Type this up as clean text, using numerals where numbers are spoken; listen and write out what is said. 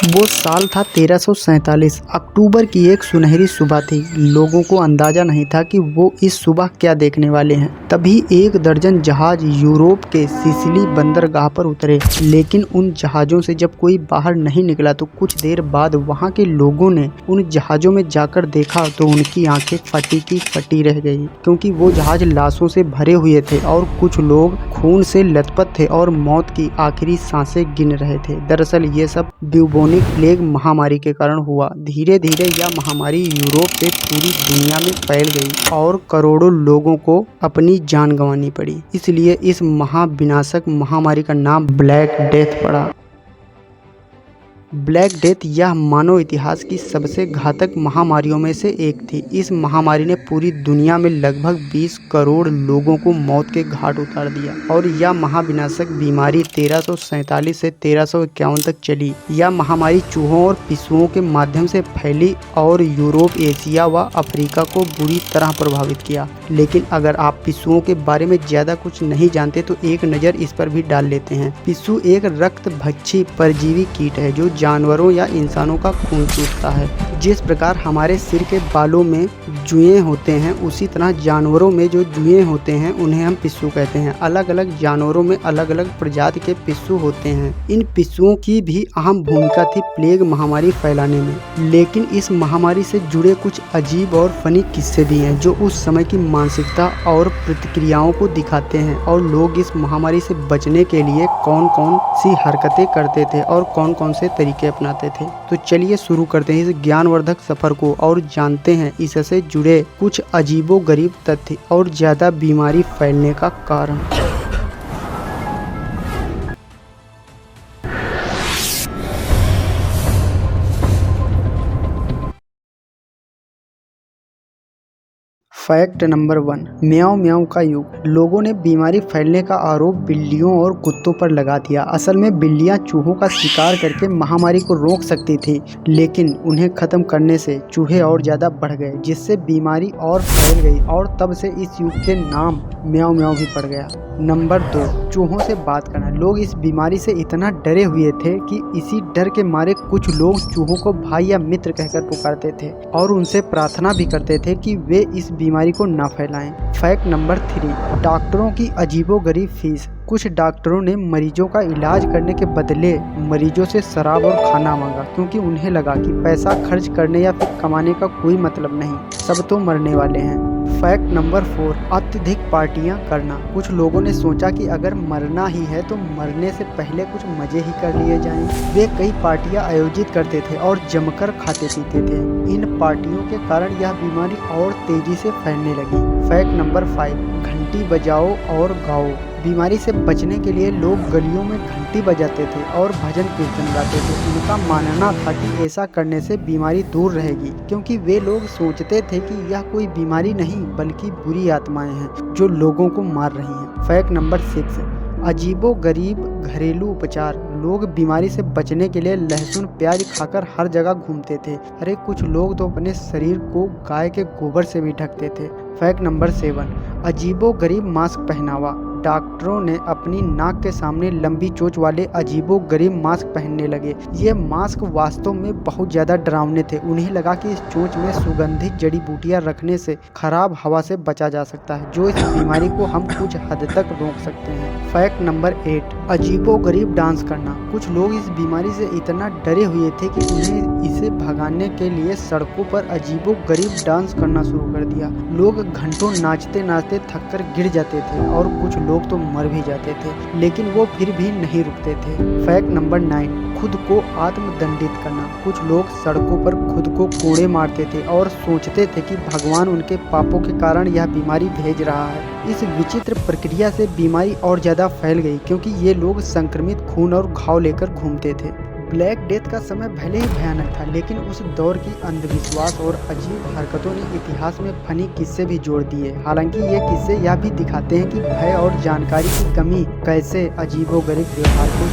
वो साल था 1347। अक्टूबर की एक सुनहरी सुबह थी। लोगों को अंदाजा नहीं था कि वो इस सुबह क्या देखने वाले हैं। तभी एक दर्जन जहाज यूरोप के सिसिली बंदरगाह पर उतरे। लेकिन उन जहाज़ों से जब कोई बाहर नहीं निकला तो कुछ देर बाद वहाँ के लोगों ने उन जहाज़ों में जाकर देखा तो उनकी आंखें फटी की फटी रह गई, क्योंकि वो जहाज लाशों से भरे हुए थे और कुछ लोग खून से लथपथ थे और मौत की आखिरी सांसें गिन रहे थे। दरअसल ये सब ब्यूबोनिक प्लेग महामारी के कारण हुआ। धीरे धीरे यह महामारी यूरोप से पूरी दुनिया में फैल गई और करोड़ों लोगों को अपनी जान गंवानी पड़ी। इसलिए इस महाविनाशक महामारी का नाम ब्लैक डेथ पड़ा। ब्लैक डेथ यह मानव इतिहास की सबसे घातक महामारियों में से एक थी। इस महामारी ने पूरी दुनिया में लगभग 20 करोड़ लोगों को मौत के घाट उतार दिया और यह महाविनाशक बीमारी 1347 से 1351 तक चली। यह महामारी चूहों और पिस्सुओं के माध्यम से फैली और यूरोप, एशिया व अफ्रीका को बुरी तरह प्रभावित किया। लेकिन अगर आप पिस्सुओं के बारे में ज़्यादा कुछ नहीं जानते तो एक नज़र इस पर भी डाल लेते हैं। पिस्सू एक रक्तभक्षी परजीवी कीट है जो जानवरों या इंसानों का खून चूसता है। जिस प्रकार हमारे सिर के बालों में जुएं होते हैं, उसी तरह जानवरों में जो जुएं होते हैं उन्हें हम पिस्सू कहते हैं। अलग अलग जानवरों में अलग अलग प्रजाति के पिस्सू होते हैं। इन पिस्सुओं की भी अहम भूमिका थी प्लेग महामारी फैलाने में। लेकिन इस महामारी से जुड़े कुछ अजीब और फनी किस्से भी हैं जो उस समय की मानसिकता और प्रतिक्रियाओं को दिखाते हैं और लोग इस महामारी से बचने के लिए कौन कौन सी हरकतें करते थे और कौन कौन से तरीके अपनाते थे। तो चलिए शुरू करते हैं इस ज्ञानवर्धक सफर को और जानते हैं इससे जुड़े कुछ अजीबोगरीब तथ्य और ज्यादा बीमारी फैलने का कारण। फैक्ट नंबर 1, म्याऊं म्याऊं का युग। लोगों ने बीमारी फैलने का आरोप बिल्लियों और कुत्तों पर लगा दिया। असल में बिल्लियां चूहों का शिकार करके महामारी को रोक सकती थी, लेकिन उन्हें खत्म करने से चूहे और ज्यादा बढ़ गए, जिससे बीमारी और फैल गई और तब से इस युग के नाम म्याऊं म्याऊं भी पड़ गया। नंबर 2, चूहों से बात करना। लोग इस बीमारी से इतना डरे हुए थे कि इसी डर के मारे कुछ लोग चूहों को भाई या मित्र कहकर पुकारते थे और उनसे प्रार्थना भी करते थे कि वे इस बीमारी को न फैलाएं। फैक्ट नंबर 3, डॉक्टरों की अजीबोगरीब फीस। कुछ डॉक्टरों ने मरीजों का इलाज करने के बदले मरीजों से शराब और खाना मांगा, क्योंकि उन्हें लगा कि पैसा खर्च करने या फिर कमाने का कोई मतलब नहीं, सब तो मरने वाले हैं। फैक्ट नंबर 4, अत्यधिक पार्टियां करना। कुछ लोगों ने सोचा कि अगर मरना ही है तो मरने से पहले कुछ मजे ही कर लिए जाएं। वे कई पार्टियां आयोजित करते थे और जमकर खाते पीते थे। इन पार्टियों के कारण यह बीमारी और तेजी से फैलने लगी। फैक्ट नंबर 5, घंटी बजाओ और गाओ। बीमारी से बचने के लिए लोग गलियों में घंटी बजाते थे और भजन कीर्तन गाते थे। उनका मानना था कि ऐसा करने से बीमारी दूर रहेगी, क्योंकि वे लोग सोचते थे कि यह कोई बीमारी नहीं बल्कि बुरी आत्माएं हैं जो लोगों को मार रही हैं। फैक्ट नंबर 6, अजीबोगरीब घरेलू उपचार। लोग बीमारी से बचने के लिए लहसुन प्याज खाकर हर जगह घूमते थे। अरे कुछ लोग तो अपने शरीर को गाय के गोबर से भी ढकते थे। फैक्ट नंबर 7, अजीबोगरीब मास्क पहनावा। डॉक्टरों ने अपनी नाक के सामने लंबी चोंच वाले अजीबोगरीब मास्क पहनने लगे। ये मास्क वास्तव में बहुत ज़्यादा डरावने थे। उन्हें लगा कि इस चोंच में सुगंधित जड़ी बूटियां रखने से खराब हवा से बचा जा सकता है, जो इस बीमारी को हम कुछ हद तक रोक सकते हैं। फैक्ट नंबर 8, अजीबोगरीब डांस करना। कुछ लोग इस बीमारी से इतना डरे हुए थे कि उन्हें इसे भगाने के लिए सड़कों पर अजीबोगरीब डांस करना शुरू कर दिया। लोग घंटों नाचते नाचते थक कर गिर जाते थे और कुछ लोग तो मर भी जाते थे, लेकिन वो फिर भी नहीं रुकते थे। फैक्ट नंबर 9, खुद को आत्मदंडित करना। कुछ लोग सड़कों पर खुद को कोड़े मारते थे और सोचते थे कि भगवान उनके पापों के कारण यह बीमारी भेज रहा है। इस विचित्र प्रक्रिया से बीमारी और ज़्यादा फैल गई, क्योंकि ये लोग संक्रमित खून और घाव लेकर घूमते थे। ब्लैक डेथ का समय भले ही भयानक था, लेकिन उस दौर की अंधविश्वास और अजीब हरकतों ने इतिहास में फनी किस्से भी जोड़ दिए। हालांकि ये किस्से यह भी दिखाते हैं कि भय और जानकारी की कमी कैसे अजीबोगरीब व्यवहार को